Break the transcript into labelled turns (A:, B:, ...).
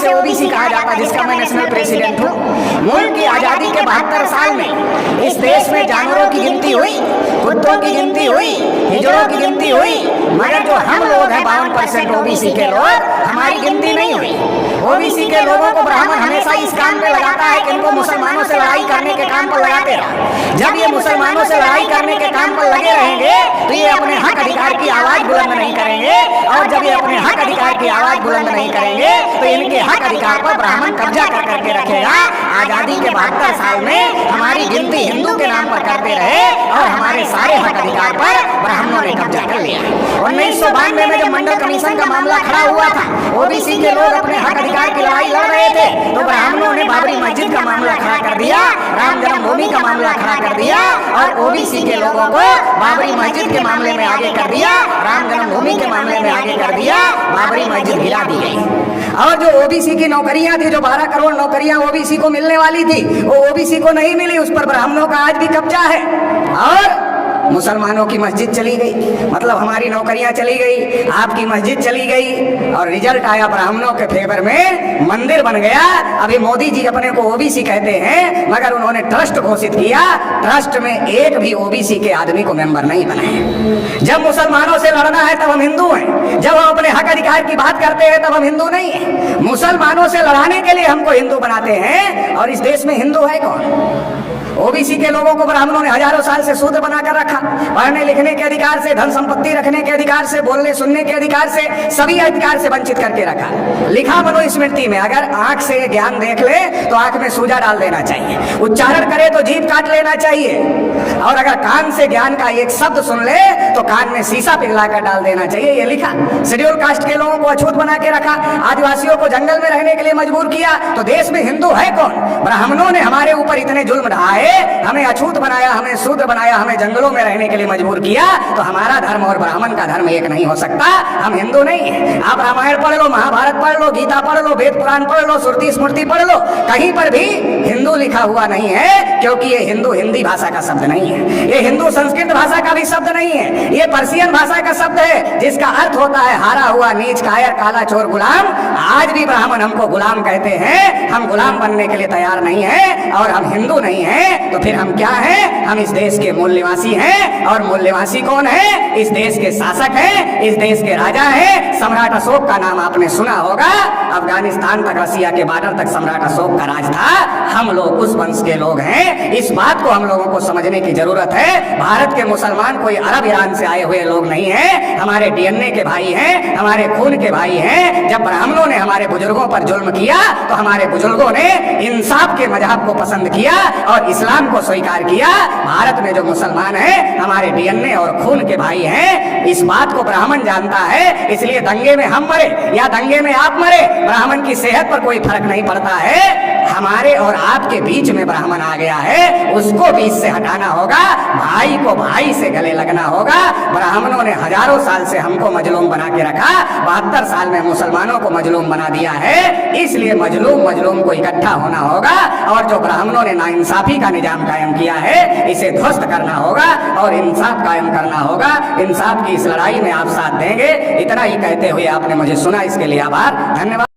A: जिसे ओबीसी कहा जाता है, जिसका मैं नेशनल प्रेसिडेंट हूँ। मुल्क की आजादी के 72 साल में इस देश में जानवरों की गिनती हुई, कुत्तों की गिनती हुई, हिजड़ों की गिनती हुई, मगर जो हम लोग हैं 52% ओबीसी के लोग, हमारी गिनती नहीं हुई। ओबीसी के लोगों को ब्राह्मण हमेशा इस काम पे लगाता है कि इनको मुसलमानों से लड़ाई करने के काम पर लगाते रहो। जब ये मुसलमानों से लड़ाई करने के काम पर लगे रहेंगे तो ये अपने हक अधिकार की आवाज बुलंद नहीं करेंगे, और जब ये अपने हक अधिकार की आवाज बुलंद नहीं करेंगे तो इनके हक अधिकार पर ब्राह्मण कब्जा कर करके रखेगा। आजादी के 72 साल में हमारी गिनती हिंदू के नाम पर करते रहे और हमारे सारे हक अधिकार पर ब्राह्मणों ने कब्जा कर लिया। 1992 में जब मंडल कमीशन का मामला खड़ा हुआ था, ओबीसी के लोग अपने हक अधिकार की लड़ाई लड़ रहे थे, तो ब्राह्मणों ने बाबरी मस्जिद का मामला खड़ा कर दिया, राम जन्मभूमि का मामला खड़ा कर दिया, और ओबीसी के लोगों को बाबरी मस्जिद के मामले में आगे कर दिया, राम जन्मभूमि के मामले में आगे कर दिया, बाबरी मस्जिद गिरा दी गई। और जो ओबीसी की नौकरियां थी, जो 12 करोड़ नौकरियां ओबीसी को मिलने वाली थी, वो ओबीसी को नहीं मिली, उस पर ब्राह्मणों का आज भी कब्जा है। और मुसलमानों की मस्जिद चली गई, मतलब हमारी नौकरियां चली गई, आपकी मस्जिद चली गई, और रिजल्ट आया ब्राह्मणों के फेवर में, मंदिर बन गया। अभी मोदी जी अपने को ओबीसी कहते हैं, मगर उन्होंने ट्रस्ट घोषित किया, ट्रस्ट में एक भी ओबीसी के आदमी को मेंबर नहीं बनाए। जब मुसलमानों से लड़ना है तब हम हिंदू हैं, जब हम अपने हक अधिकार की बात करते हैं तब हम हिंदू नहीं है। मुसलमानों से लड़ाने के लिए हमको हिंदू बनाते हैं, और इस देश में हिंदू है कौन? ओबीसी के लोगों को ब्राह्मणों ने हजारों साल से शूद्र बनाकर रखा, पढ़ने लिखने के अधिकार से, धन संपत्ति रखने के अधिकार से, बोलने सुनने के अधिकार से, सभी अधिकार से वंचित करके रखा। लिखा मनुस्मृति में, अगर आंख से ज्ञान देख ले तो आंख में सूजा डाल देना चाहिए, उच्चारण करे तो जीभ काट लेना चाहिए, और अगर कान से ज्ञान का एक शब्द सुन ले तो कान में शीशा पिघलाकर डाल देना चाहिए, ये लिखा। शेड्यूल कास्ट के लोगों को अछूत बना के रखा, आदिवासियों को जंगल में रहने के लिए मजबूर किया, तो देश में हिंदू है कौन? ब्राह्मणों ने हमारे ऊपर इतने जुल्म ढाए, हमें अछूत बनाया, हमें शूद्र बनाया, हमें जंगलों में रहने के लिए मजबूर किया, तो हमारा धर्म और ब्राह्मण का धर्म एक नहीं हो सकता। हम हिंदू नहीं है। आप रामायण पढ़ लो, महाभारत पढ़ लो, गीता पढ़ लो, वेद पुराण पढ़ लो, श्रुति स्मृति पढ़ लो, कहीं पर भी हिंदू लिखा हुआ नहीं है, क्योंकि ये हिंदू हिंदी भाषा का शब्द नहीं है, ये हिंदू संस्कृत भाषा का भी शब्द नहीं है, ये पर्शियन भाषा का शब्द है, जिसका अर्थ होता है हारा हुआ, नीच, कायर, काला, चोर, गुलाम। आज भी ब्राह्मण हमको गुलाम कहते हैं, हम गुलाम बनने के लिए तैयार नहीं है, और हम हिंदू नहीं है, तो फिर हम क्या हैं? हम इस देश के मूल निवासी हैं, और मूल निवासी कौन है? इस देश के शासक हैं, इस देश के राजा हैं। सम्राट अशोक का नाम आपने सुना होगा, अफगानिस्तान तक, रसिया के बॉर्डर तक सम्राट अशोक का राज था। हम लोग उस वंश के लोग हैं, इस बात को हम लोगों को समझने की जरूरत है। भारत के मुसलमान कोई अरब ईरान से आए हुए लोग नहीं हैं, हमारे डीएनए के भाई हैं, हमारे खून के भाई हैं। जब ब्राह्मणों ने हमारे बुजुर्गों पर जुल्म किया तो हमारे बुजुर्गों ने इंसाफ के मजहब को पसंद किया और इस्लाम को स्वीकार किया। भारत में जो मुसलमान हैं हमारे डीएनए और खून के भाई हैं, इस बात को ब्राह्मण जानता है। इसलिए दंगे में हम मरे या दंगे में आप मरे, ब्राह्मण की सेहत पर कोई फर्क नहीं पड़ता है। हमारे और आपके बीच में ब्राह्मण आ गया है, उसको बीच से हटाना होगा, भाई को भाई से गले लगना होगा। ब्राह्मणों ने हजारों साल से हमको मजलूम बना के रखा, 72 साल में मुसलमानों को मजलूम बना दिया है। इसलिए मजलूम को इकट्ठा होना होगा, और जो ब्राह्मणों ने नाइंसाफी का निजाम कायम किया है, इसे ध्वस्त करना होगा और इंसाफ कायम करना होगा। इंसाफ की इस लड़ाई में आप साथ देंगे, इतना ही कहते हुए आपने मुझे सुना, इसके लिए आभार, धन्यवाद।